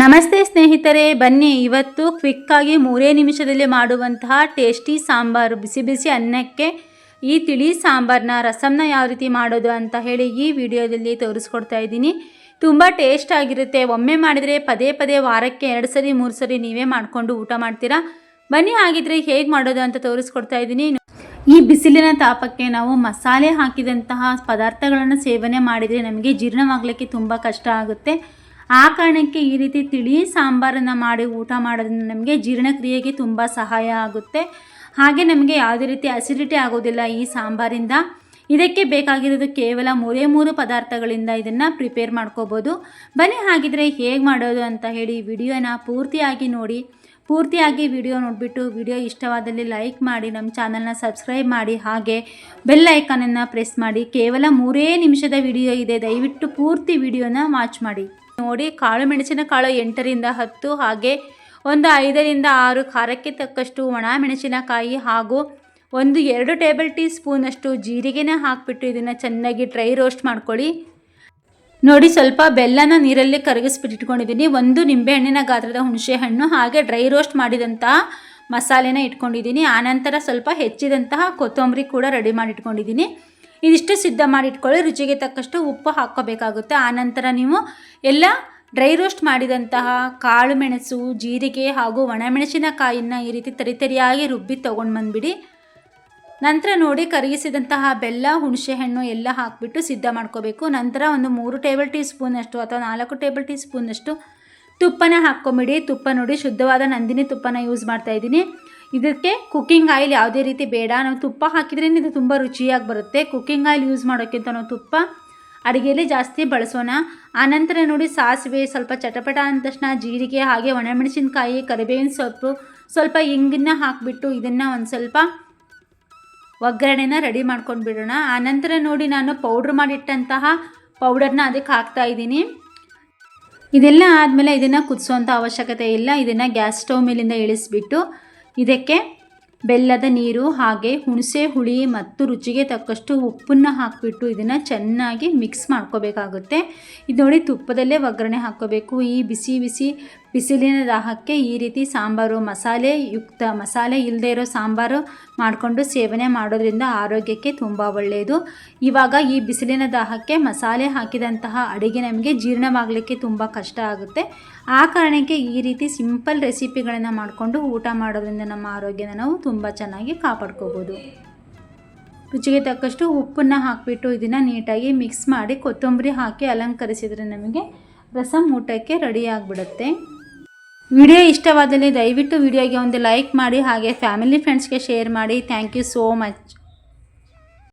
ನಮಸ್ತೆ ಸ್ನೇಹಿತರೆ, ಬನ್ನಿ ಇವತ್ತು ಕ್ವಿಕ್ಕಾಗಿ 3 ನಿಮಿಷದಲ್ಲಿ ಮಾಡುವಂತಹ ಟೇಸ್ಟಿ ಸಾಂಬಾರು ಬಿಸಿ ಬಿಸಿ ಅನ್ನಕ್ಕೆ ಈ ತಿಳಿ ಸಾಂಬಾರನ್ನ ರಸಂನ ಯಾವ ರೀತಿ ಮಾಡೋದು ಅಂತ ಹೇಳಿ ಈ ವಿಡಿಯೋದಲ್ಲಿ ತೋರಿಸ್ಕೊಡ್ತಾ ಇದ್ದೀನಿ. ತುಂಬ ಟೇಸ್ಟ್ ಆಗಿರುತ್ತೆ. ಒಮ್ಮೆ ಮಾಡಿದರೆ ಪದೇ ಪದೇ ವಾರಕ್ಕೆ 2 ಸರಿ 3 ಸರಿ ನೀವೇ ಮಾಡಿಕೊಂಡು ಊಟ ಮಾಡ್ತೀರಾ. ಬನ್ನಿ ಹಾಗಿದ್ರೆ ಹೇಗೆ ಮಾಡೋದು ಅಂತ ತೋರಿಸ್ಕೊಡ್ತಾ ಇದ್ದೀನಿ. ಈ ಬಿಸಿಲಿನ ತಾಪಕ್ಕೆ ನಾವು ಮಸಾಲೆ ಹಾಕಿದಂತಹ ಪದಾರ್ಥಗಳನ್ನು ಸೇವನೆ ಮಾಡಿದರೆ ನಮಗೆ ಜೀರ್ಣವಾಗಲಿಕ್ಕೆ ತುಂಬ ಕಷ್ಟ ಆಗುತ್ತೆ. ಆ ಕಾರಣಕ್ಕೆ ಈ ರೀತಿ ತಿಳಿ ಸಾಂಬಾರನ್ನು ಮಾಡಿ ಊಟ ಮಾಡೋದ್ರಿಂದ ನಮಗೆ ಜೀರ್ಣಕ್ರಿಯೆಗೆ ತುಂಬ ಸಹಾಯ ಆಗುತ್ತೆ. ಹಾಗೆ ನಮಗೆ ಯಾವುದೇ ರೀತಿ ಅಸಿಡಿಟಿ ಆಗೋದಿಲ್ಲ ಈ ಸಾಂಬಾರಿಂದ. ಇದಕ್ಕೆ ಬೇಕಾಗಿರೋದು ಕೇವಲ 3 ಪದಾರ್ಥಗಳಿಂದ ಇದನ್ನು ಪ್ರಿಪೇರ್ ಮಾಡ್ಕೋಬೋದು. ಬನ್ನಿ ಹಾಗಿದ್ರೆ ಹೇಗೆ ಮಾಡೋದು ಅಂತ ಹೇಳಿ ವಿಡಿಯೋನ ಪೂರ್ತಿಯಾಗಿ ನೋಡಿ. ಪೂರ್ತಿಯಾಗಿ ವಿಡಿಯೋ ನೋಡಿಬಿಟ್ಟು ವಿಡಿಯೋ ಇಷ್ಟವಾದಲ್ಲಿ ಲೈಕ್ ಮಾಡಿ, ನಮ್ಮ ಚಾನಲ್ನ ಸಬ್ಸ್ಕ್ರೈಬ್ ಮಾಡಿ, ಹಾಗೆ ಬೆಲ್ ಐಕಾನನ್ನು ಪ್ರೆಸ್ ಮಾಡಿ. ಕೇವಲ 3 ನಿಮಿಷದ ವಿಡಿಯೋ ಇದೆ, ದಯವಿಟ್ಟು ಪೂರ್ತಿ ವಿಡಿಯೋನ ವಾಚ್ ಮಾಡಿ. ನೋಡಿ, ಕಾಳು ಮೆಣಸಿನಕಾಳು 8 ರಿಂದ 10, ಹಾಗೆ ಒಂದು 5 ರಿಂದ 6 ಖಾರಕ್ಕೆ ತಕ್ಕಷ್ಟು ಒಣ ಮೆಣಸಿನಕಾಯಿ, ಹಾಗೂ 1-2 ಟೇಬಲ್ ಟೀ ಸ್ಪೂನಷ್ಟು ಜೀರಿಗೆನ ಹಾಕಿಬಿಟ್ಟು ಇದನ್ನು ಚೆನ್ನಾಗಿ ಡ್ರೈ ರೋಸ್ಟ್ ಮಾಡ್ಕೊಳ್ಳಿ. ನೋಡಿ, ಸ್ವಲ್ಪ ಬೆಲ್ಲನ ನೀರಲ್ಲಿ ಕರಗಿಸ್ಬಿಟ್ಟಿಟ್ಕೊಂಡಿದ್ದೀನಿ. 1 ನಿಂಬೆಹಣ್ಣಿನ ಗಾತ್ರದ ಹುಣಸೆ ಹಣ್ಣು, ಹಾಗೆ ಡ್ರೈ ರೋಸ್ಟ್ ಮಾಡಿದಂತಹ ಮಸಾಲೆನ ಇಟ್ಕೊಂಡಿದ್ದೀನಿ. ಆನಂತರ ಸ್ವಲ್ಪ ಹೆಚ್ಚಿದಂತಹ ಕೊತ್ತಂಬರಿ ಕೂಡ ರೆಡಿ ಮಾಡಿ ಇಟ್ಕೊಂಡಿದ್ದೀನಿ. ಇದಿಷ್ಟು ಸಿದ್ಧ ಮಾಡಿ ಇಟ್ಕೊಳ್ಳಿ. ರುಚಿಗೆ ತಕ್ಕಷ್ಟು ಉಪ್ಪು ಹಾಕ್ಕೋಬೇಕಾಗುತ್ತೆ. ಆನಂತರ ನೀವು ಎಲ್ಲ ಡ್ರೈ ರೋಸ್ಟ್ ಮಾಡಿದಂತಹ ಕಾಳು ಮೆಣಸು, ಜೀರಿಗೆ ಹಾಗೂ ಒಣಮೆಣಸಿನಕಾಯಿನ ಈ ರೀತಿ ತರಿಯಾಗಿ ರುಬ್ಬಿ ತೊಗೊಂಡು ಬಂದುಬಿಡಿ. ನಂತರ ನೋಡಿ, ಕರಗಿಸಿದಂತಹ ಬೆಲ್ಲ, ಹುಣಸೆಹಣ್ಣು ಎಲ್ಲ ಹಾಕಿಬಿಟ್ಟು ಸಿದ್ಧ ಮಾಡ್ಕೋಬೇಕು. ನಂತರ ಒಂದು 3 ಟೇಬಲ್ ಟೀ ಸ್ಪೂನಷ್ಟು ಅಥವಾ 4 ಟೇಬಲ್ ಟೀ ಸ್ಪೂನಷ್ಟು ತುಪ್ಪನ ಹಾಕ್ಕೊಂಬಿಡಿ. ತುಪ್ಪ ನೋಡಿ, ಶುದ್ಧವಾದ ನಂದಿನಿ ತುಪ್ಪನ ಯೂಸ್ ಮಾಡ್ತಾಯಿದ್ದೀನಿ. ಇದಕ್ಕೆ ಕುಕ್ಕಿಂಗ್ ಆಯಿಲ್ ಯಾವುದೇ ರೀತಿ ಬೇಡ. ನಾವು ತುಪ್ಪ ಹಾಕಿದ್ರೇ ಇದು ತುಂಬ ರುಚಿಯಾಗಿ ಬರುತ್ತೆ. ಕುಕ್ಕಿಂಗ್ ಆಯಿಲ್ ಯೂಸ್ ಮಾಡೋಕ್ಕಿಂತ ನಾವು ತುಪ್ಪ ಅಡುಗೆಯಲ್ಲಿ ಜಾಸ್ತಿ ಬಳಸೋಣ. ಆನಂತರ ನೋಡಿ, ಸಾಸಿವೆ, ಸ್ವಲ್ಪ ಚಟಪಟ ಅಂದ ತಕ್ಷಣ ಜೀರಿಗೆ, ಹಾಗೆ ಒಣಮೆಣಸಿನಕಾಯಿ, ಕರಿಬೇವಿನ ಸೊಪ್ಪು, ಸ್ವಲ್ಪ ಇಂಗನ್ನ ಹಾಕಿಬಿಟ್ಟು ಇದನ್ನು ಒಂದು ಸ್ವಲ್ಪ ಒಗ್ಗರಣೆನ ರೆಡಿ ಮಾಡ್ಕೊಂಡು ಬಿಡೋಣ. ಆನಂತರ ನೋಡಿ, ನಾನು ಪೌಡ್ರ್ ಮಾಡಿಟ್ಟಂತಹ ಪೌಡರ್ನ ಅದಕ್ಕೆ ಹಾಕ್ತಾಯಿದ್ದೀನಿ. ಇದೆಲ್ಲ ಆದಮೇಲೆ ಇದನ್ನು ಕುದಿಸೋಂಥ ಅವಶ್ಯಕತೆ ಇಲ್ಲ. ಇದನ್ನು ಗ್ಯಾಸ್ ಸ್ಟವ್ ಮೇಲಿಂದ ಇಳಿಸ್ಬಿಟ್ಟು ಇದಕ್ಕೆ ಬೆಲ್ಲದ ನೀರು, ಹಾಗೆ ಹುಣಸೆ ಹುಳಿ ಮತ್ತು ರುಚಿಗೆ ತಕ್ಕಷ್ಟು ಉಪ್ಪನ್ನು ಹಾಕಿಬಿಟ್ಟು ಇದನ್ನು ಚೆನ್ನಾಗಿ ಮಿಕ್ಸ್ ಮಾಡ್ಕೋಬೇಕಾಗುತ್ತೆ. ಇದು ನೋಡಿ, ತುಪ್ಪದಲ್ಲೇ ಒಗ್ಗರಣೆ ಹಾಕ್ಕೋಬೇಕು. ಈ ಬಿಸಿಲಿನ ದಾಹಕ್ಕೆ ಈ ರೀತಿ ಸಾಂಬಾರು, ಮಸಾಲೆ ಇಲ್ಲದೆ ಇರೋ ಸಾಂಬಾರು ಮಾಡಿಕೊಂಡು ಸೇವನೆ ಮಾಡೋದ್ರಿಂದ ಆರೋಗ್ಯಕ್ಕೆ ತುಂಬ ಒಳ್ಳೆಯದು. ಇವಾಗ ಈ ಬಿಸಿಲಿನ ದಾಹಕ್ಕೆ ಮಸಾಲೆ ಹಾಕಿದಂತಹ ಅಡುಗೆ ನಮಗೆ ಜೀರ್ಣವಾಗಲಿಕ್ಕೆ ತುಂಬ ಕಷ್ಟ ಆಗುತ್ತೆ. ಆ ಕಾರಣಕ್ಕೆ ಈ ರೀತಿ ಸಿಂಪಲ್ ರೆಸಿಪಿಗಳನ್ನು ಮಾಡಿಕೊಂಡು ಊಟ ಮಾಡೋದ್ರಿಂದ ನಮ್ಮ ಆರೋಗ್ಯನ ನಾವು ತುಂಬ ಚೆನ್ನಾಗಿ ಕಾಪಾಡ್ಕೋಬೋದು. ರುಚಿಗೆ ತಕ್ಕಷ್ಟು ಉಪ್ಪನ್ನು ಹಾಕಿಬಿಟ್ಟು ಇದನ್ನು ನೀಟಾಗಿ ಮಿಕ್ಸ್ ಮಾಡಿ ಕೊತ್ತಂಬರಿ ಹಾಕಿ ಅಲಂಕರಿಸಿದರೆ ನಮಗೆ ರಸಂ ಊಟಕ್ಕೆ ರೆಡಿ ಆಗಿಬಿಡುತ್ತೆ. ವಿಡಿಯೋ ಇಷ್ಟವಾದಲ್ಲಿ ದಯವಿಟ್ಟು ವಿಡಿಯೋಗೆ ಒಂದು ಲೈಕ್ ಮಾಡಿ, ಹಾಗೆ ಫ್ಯಾಮಿಲಿ ಫ್ರೆಂಡ್ಸ್ಗೆ ಶೇರ್ ಮಾಡಿ. Thank you so much.